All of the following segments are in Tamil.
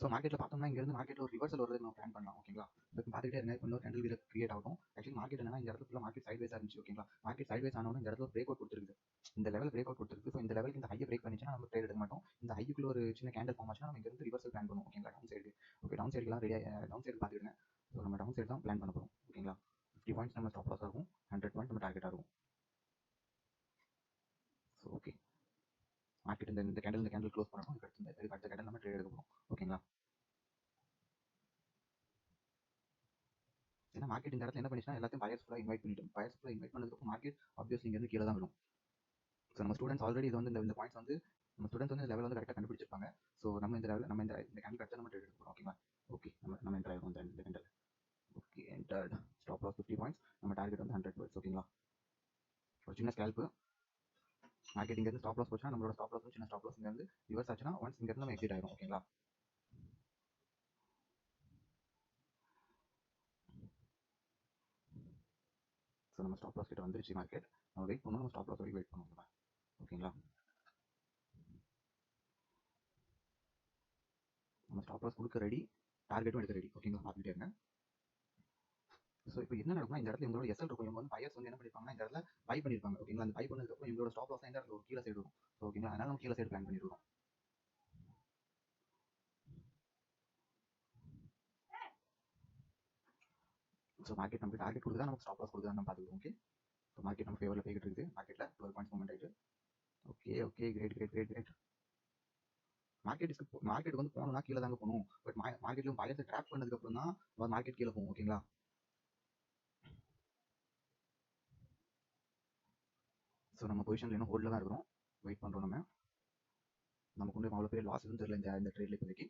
ஸோ மார்க்கெட்டில் பார்த்தோம்னா இங்கேருந்து மார்க்கெட் ஒரு ரிவர்சல் வருது நம்ம பிளான் பண்ணலாம். ஓகேங்களா, இப்போ பார்த்துக்கிட்டே இருங்க, இன்னொரு கேண்டில் வீல் கிரியேட் ஆகும். ஆக்சுவலி மார்க்கெட் என்னன்னா இந்த இடத்துல ஃபுல்லாக மார்க்கெட் சைட் வைஸாக இருந்துச்சு. ஓகேங்களா, மார்க்கெட் சைட் வைஸ் ஆனவங்க இந்த இடத்துல பிரேக் அவுட் கொடுத்துருக்கு. இந்த லெவல் பிரேக் அவுட் கொடுத்துருக்கு. ஸோ இந்த லெவலுக்கு இந்த ஹையை பிரேக் பண்ணிச்சுன்னா நம்ம ட்ரேட் எடுக்க மாட்டோம். இந்த ஹைக்குள்ள ஒரு சின்ன கேண்டில் ஃபார்ம் ஆச்சுன்னா நம்ம இங்கேருந்து ரிவர்சல் பிளான் பண்ணுவோம். ஓகேங்களா, டவுன் சைடு. ஓகே, டவுன் சைடுலாம் ரெடி, டவுன் சைடு பார்த்துக்கிடுங்க. ஸோ நம்ம டவுன் சைடு தான் பிளான் பண்ண போகிறோம். ஓகேங்களா, 50 பாயிண்ட்ஸ் நம்ம ஸ்டாப் லாஸ் ஆகும், 100 பாயிண்ட் நம்ம டார்கெட் ஆகும். ஸோ ஓகே, மார்க்கெட் இந்த கேண்டில் க்ளோஸ் பண்ணணும். இதுக்கு அடுத்த கேண்டில் நம்ம ட்ரேட் எடுக்க போகிறோம். ஓகேங்களா, ஏன்னா மார்க்கெட் இந்த இடத்துல என்ன பண்ணிச்சுன்னா எல்லாத்தையும் பயர்ஸ் ஃபுல்லாக இன்வைட் பண்ணிட்டோம். பயர்ஸ் ஃபுல்லாக இன்வைட் பண்ணதுக்கு மார்க்கெட் ஆப்வியஸ்லி இங்கேருந்து கீழே தான் விடும். ஸோ நம்ம ஸ்டூடெண்ட்ஸ் ஆல்ரெடி இது வந்து இந்த பாயிண்ட்ஸ் வந்து நம்ம ஸ்டூடெண்ட்ஸ் வந்து லெவல் வந்து கரெக்டாக கண்டுபிடிச்சிருப்பாங்க. ஸோ நம்ம இந்த லெவலில் நம்ம இந்த கேண்டில் கரெக்டாக நம்ம ட்ரேட் எடுக்க போகிறோம். ஓகேங்களா, ஓகே, நம்ம என்டர் ஆகிடும் இந்த candle. Okay, entered. Stop loss 50 points, நம்ம டார்கெட் வந்து 100 பாயிண்ட்ஸ். ஓகேங்களா, ஒரு சின்ன ஸ்கேல்ப்பு. மார்க்கெட் இங்கேருந்து ஸ்டாப் லாஸ் போச்சுன்னா நம்மளோட ஸ்டாப் லாஸ் வந்து சின்ன ஸ்டாப் லாஸ் இங்கேருந்து ரிவர்ஸ் ஆச்சுன்னா ஒன்ஸ் இங்கேருந்து நம்ம எக்ஸிட் ஆகிடும். ஓகேங்களா, ஸோ நம்ம ஸ்டாப் லாஸ் கிட்ட வந்துருச்சு மார்க்கெட். நம்ம வெயிட் பண்ணணும், நம்ம ஸ்டாப் லாஸ் வரைக்கும் வெயிட் பண்ணுவோம். ஓகேங்களா, நம்ம ஸ்டாப் லாஸ் கொடுக்க ரெடி, டார்கெட்டும் எடுக்க ரெடி. ஓகேங்களா, பார்த்துட்டே இருங்க. ஸோ இப்போ என்ன நடக்கும்னா இந்த இடத்துல இவங்களோட எஸ்எல் இருக்கும். இவங்க வந்து பயர்ஸ் வந்து என்ன பண்ணிருப்பாங்கன்னா இந்த இடத்துல பை பண்ணிருப்பாங்க. ஓகேங்களா, அந்த பை பண்ணதுக்கப்புறம் இவங்களோட ஸ்டாப் லாஸ் இந்த இடத்துல ஒரு கீழே சைடு இருக்கும். ஓகேங்களா, அதனால நம்ம கீழே சைடு பிளான் பண்ணிடுவோம். ஸோ மார்க்கெட் நமக்கு டார்கெட் கொடுக்குதா, நமக்கு ஸ்டாப் லாஸ் கொடுக்குதா நம்ம பார்த்துக்குவோம். ஓகே, ஸோ மார்க்கெட் நம்ம ஃபேவரில் போய்கிட்டு இருக்குது. மார்க்கெட்டில் 12 பாயிண்ட்ஸ் மூவ்மெண்ட் ஆயிடுச்சு. Okay okay, great great great great. மார்க்கெட்டுக்கு வந்து போகணும்னா கீழே தாங்க போகணும். பட் மார்க்கெட்லையும் பயர்ஸை ட்ராப் பண்ணதுக்கப்புறம் தான் மார்க்கெட் கீழே போகும். ஓகேங்களா, ஸோ நம்ம பொசிஷனில் இன்னும் ஹோல்டில் தான் இருக்கிறோம், வெயிட் பண்ணுறோம். நமக்கு வந்து அவ்வளோ பெரிய லாஸ் எதுவும் தெரியல இந்த ட்ரேட்ல இப்போதைக்கு.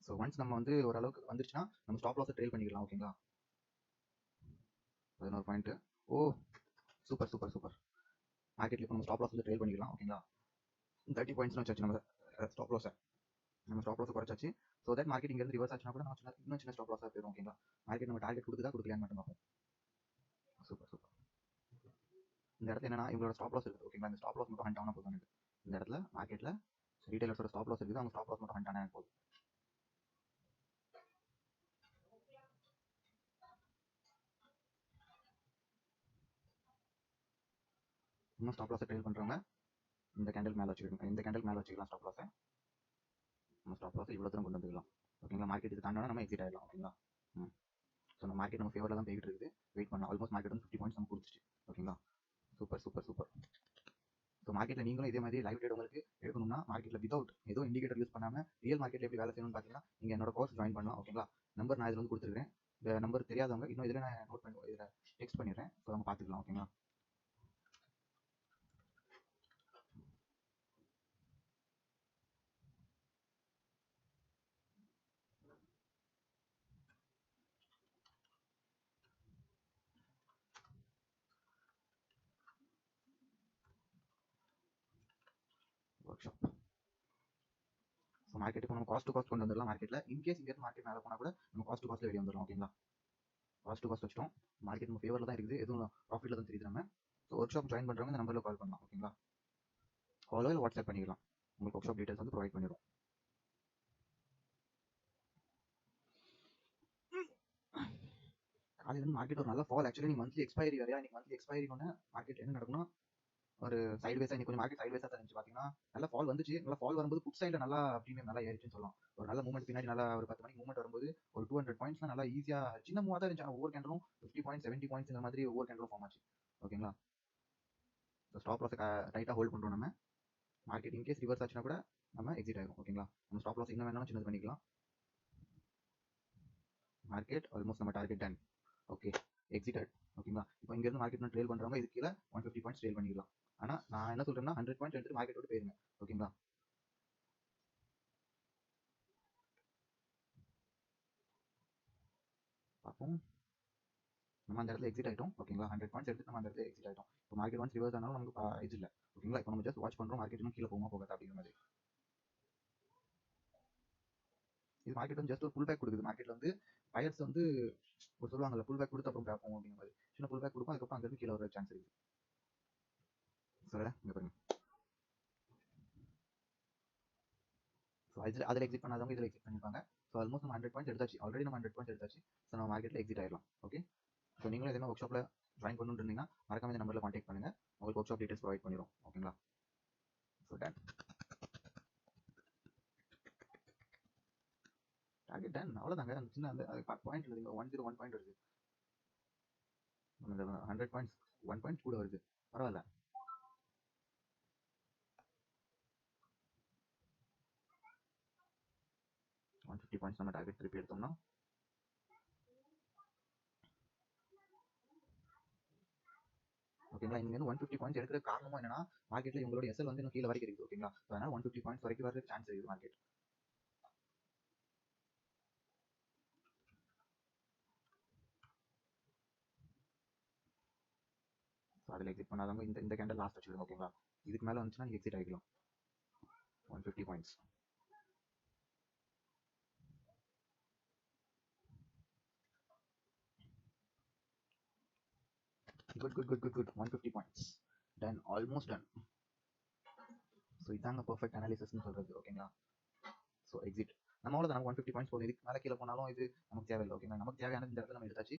ஸோ ஒன்ஸ் நம்ம வந்து ஓரளவுக்கு வந்துருச்சுன்னா நம்ம ஸ்டாப் லாஸை ட்ரேல் பண்ணிக்கலாம். ஓகேங்களா, 11 பாயிண்ட். ஓ சூப்பர் சூப்பர் சூப்பர். மார்க்கெட்ல இப்போ நம்ம ஸ்டாப் லாஸ் வந்து ட்ரேல் பண்ணிக்கலாம். ஓகேங்களா, 30 பாயிண்ட்ஸ் வச்சாச்சு நம்ம ஸ்டாப் லாஸை. நம்ம ஸ்டாப் லாஸ் குறைச்சாச்சு. ஸோ தட் மார்க்கெட் இங்கேருந்து ரிவர்ஸ் ஆச்சுன்னா கூட நம்ம இன்னும் சின்ன ஸ்டாப் லாஸாக போயிடும். ஓகேங்களா, மார்க்கெட் நம்ம டார்கெட் கொடுக்குதா கொடுக்கலையான்னு மட்டும் பார்ப்போம். Super super. இந்த இடத்துல என்னன்னா இவங்களோட ஸ்டாப் லாஸ் இருக்குது. ஓகேங்களா, இந்த ஸ்டாப் லாஸ் மட்டும் ஹண்ட் ஆனா போதும். இந்த இடத்துல மார்க்கெட்ல ரீட்டைலர்ஸோட ஸ்டாப் லாஸ் இருக்குது, அவங்க ஸ்டாப் லாஸ் மட்டும் ஹண்ட் ஆனா போதும். இன்னும் ஸ்டாப் லாஸை ட்ரேல் பண்ணுறவங்க இந்த கேண்டில் மேலே வச்சுக்கலாம். இந்த கேண்டில் மேலே வச்சுக்கலாம் ஸ்டாப் லாஸை. நம்ம ஸ்டாப் லாஸை இவ்வளோ தூரம் கொண்டு வந்துக்கலாம். ஓகேங்களா, மார்க்கெட் இது தாண்டா நம்ம எக்ஸிட் ஆகிடலாம். ஓகேங்களா, ஸோ நம்ம மார்க்கெட் நம்ம ஃபேவரில் தான் போயிட்டு இருக்குது. வெயிட் பண்ணலாம். ஆல்மோஸ்ட் மார்க்கெட் வந்து 50 பாயிண்ட்ஸ் நம்ம கொடுத்துச்சு. ஓகேங்களா, சூப்பர் சூப்பர் சூப்பர். ஸோ மார்க்கெட்டில் நீங்களும் இதே மாதிரி லைவ் ட்ரேட் உங்களுக்கு எடுக்கணும்னா மார்க்கெட்டில் வித்வுட் ஏதோ இண்டிகேட்டர் யூஸ் பண்ணாமல் ரியல் மார்க்கெட்டில் எப்படி வேலை செய்யணும்னு பார்த்தீங்கன்னா நீங்கள் என்னோட கோர்ஸ் ஜாயின் பண்ணலாம். ஓகேங்களா, நம்பர் நான் இதில் வந்து கொடுத்துருக்கேன். இந்த நம்பர் தெரியாதவங்க இன்னும் இதில் நான் நோட் பண்ணி இதில் டெக்ஸ்ட் பண்ணிடுறேன். ஸோ நம்ம பார்த்துக்கலாம். ஓகேங்களா, ஒர்க் ஷாப். ஸோ மார்க்கெட் இப்போ நம்ம காஸ்ட் டு காஸ்ட் கொண்டு வந்துடலாம். மார்க்கெட்டில் இன்கேஸ் இங்கே மார்க்கெட் மேலே போனால் கூட நம்ம காஸ்ட் டு காஸ்ட்டில் வெளியே வந்துடலாம். ஓகேங்களா, காஸ்ட் டு காஸ்ட் வச்சிட்டோம். மார்க்கெட் நம்ம ஃபேவரில் தான் இருக்குது, எதுவும் ப்ராஃபிட்டில் தான் தெரியுது நம்ம. ஸோ ஒர்க் ஷாப் ஜாயின் பண்ணுறவங்க இந்த நம்பரில் கால் பண்ணலாம். ஓகேங்களா, காலோ இல்லை வாட்ஸ்அப் பண்ணிக்கலாம். உங்களுக்கு ஒர்க் ஷாப் டீட்டெயில்ஸ் வந்து ப்ரொவைட் பண்ணிடுவோம். காலையில் வந்து மார்க்கெட் ஒரு நல்ல ஃபால். ஆக்சுவலி நீ மந்த்லி எக்ஸ்பைரி வரையா, இன்னைக்கு மந்த்லி எக்ஸ்பைரி ஒன்று மார்க்கெட் என்ன நடக்கும்னா ஒரு சைடு வைஸாக இன்னைக்கு கொஞ்சம் மார்க்கெட் சைடு வைஸாக இருந்துச்சு. பார்த்தீங்கன்னா நல்லா ஃபால் வந்துச்சு. நல்லா ஃபால் வரும்போது புட் சைடில் நல்லா ப்ரீமியம் நல்லா ஏறிச்சுன்னு சொல்லலாம். ஒரு நல்ல மூவ்மெண்ட் பின்னாடி நல்லா ஒரு 10 மணிக்கு மூவ்மெண்ட் வரும்போது ஒரு 200 பாயிண்ட்ஸ்லாம் நல்லா ஈஸியாக சின்ன மூவாக தான் இருந்துச்சு. ஒவ்வொரு கேண்டலும் 50 பாயிண்ட்ஸ் 70 பாயிண்ட்ஸ் இந்த மாதிரி ஒவ்வொரு கேண்டலும் ஃபார்ம் ஆச்சு. ஓகேங்களா, ஸ்டாப் லாஸை ரைட்டாக ஹோல்ட் பண்ணுறோம் நம்ம. மார்க்கெட் இன்கேஸ் ரிவர்ஸ் ஆச்சுன்னா கூட நம்ம எக்ஸிட் ஆகும். ஓகேங்களா, நம்ம ஸ்டாப் லாஸ் இன்னும் வேணாலும் சின்னது பண்ணிக்கலாம். மார்க்கெட் ஆல்மோஸ்ட் நம்ம டார்கெட் டன். Okay, existed. ஓகேங்களா, இப்போ இங்கேருந்து மார்க்கெட் ட்ரேல் பண்ணுறவங்க இது கீழே 150 பாயிண்ட்ஸ் ட்ரேல் பண்ணிக்கலாம். ஆனால் நான் என்ன சொல்கிறேன்னா 100 பாயிண்ட்ஸ் எடுத்துட்டு மார்க்கெட்டோட போயிருங்க. ஓகேங்களா, பார்ப்போம். நம்ம அந்த இடத்துல எக்ஸிட் ஆகிட்டோம். ஓகேங்களா, 100 பாயிண்ட்ஸ் எடுத்து நம்ம அந்த இடத்துல எக்ஸிட் ஆகிட்டோம். இப்போ மார்க்கெட் ஒன்ஸ் ரிவர்ஸ் ஆனாலும் நமக்கு இது இல்லை. ஓகேங்களா, இப்போ நம்ம ஜஸ்ட் வாட்ச் பண்ணுறோம் மார்க்கெட் இன்னும் கீழே போகுமா போகாது அப்படிங்கிற மாதிரி. இது மார்க்கெட் வந்து ஜஸ்ட் ஒரு புல் பேக் கொடுக்குது. மார்க்கெட்ல வந்து பயர்ஸ் வந்து ஒரு சொல்லுவாங்கல்ல புல் பேக் கொடுத்து அப்புறம் பார்ப்போம் அப்படிங்கிற மாதிரி சின்ன புல் பேக் கொடுக்கும். அதுக்கப்புறம் அங்கேருந்து கீழே வர சான்ஸ் இருக்குது. சொல்ல இங்கே பாருங்க, அதில் எக்ஸிட் பண்ணாதவங்க இதில் எக்ஸிட் பண்ணிப்பாங்க. ஸோ ஆல்மோஸ்ட் நம்ம 100 பாயிண்ட்ஸ் எடுத்தாச்சு. ஆல்ரெடி நம்ம 100 பாயிண்ட்ஸ் எடுத்தாச்சு. ஸோ நம்ம மார்க்கெட்டில் எக்ஸிட் ஆயிடலாம். ஓகே, ஸோ நீங்களும் எதனா ஒர்க் ஷாப்பில் ஜாயின் பண்ணணுன்னு இருந்தீங்கன்னா மறக்காம இந்த நம்பரில் கான்டாக்ட் பண்ணுங்க. உங்களுக்கு ஒர்க் ஷாப் டீடைல்ஸ் ப்ரொவைட் பண்ணிடும். ஓகேங்களா? So ton. டார்கெட் டன், அவ்வளோதாங்க. சின்ன அந்த பாயிண்ட் வருதுங்க, 101 பாயிண்ட் வருது. அந்த 100 பாயிண்ட்ஸ் 1 பாயிண்ட் கூட வருது, பரவாயில்ல. $150 பாயிண்ட்ஸ் நம்ம டார்கெட் திருப்பி எடுத்தோம்னா ஓகேங்களா. இங்க 150 பாயிண்ட்ஸ் எடுக்கிற காரணமும் என்னன்னா மார்க்கெட்ல உங்களோட எஸ்எல் வந்து இன்னும் கீழே வரைக்கும் இருக்குது. ஓகேங்களா, அதனால 150 பாயிண்ட்ஸ் வரைக்கும் வர சான்ஸ் இருக்குது மார்க்கெட். அதில் எக்ஸிட் பண்ணாதவங்க இந்த கேண்டல் லாஸ்ட் வச்சுருங்க. ஓகேங்களா, இதுக்கு மேலே வந்துச்சுன்னா நீங்கள் எக்ஸிட் ஆகிக்கலாம். 150 points. Good 150 points done, almost done. So இதாங்க பர்ஃபெக்ட் அனாலிசிஸ்னு சொல்றது. ஓகேங்களா, ஸோ எக்ஸிட் நம்ம அவ்வளோதான். 150 பாயிண்ட்ஸ் போதும். இதுக்கு மேலே கீழே போனாலும் இது நமக்கு தேவையில்லை. ஓகேங்களா, நமக்கு தேவையான இந்த இடத்துல நம்ம எடுத்தாச்சு.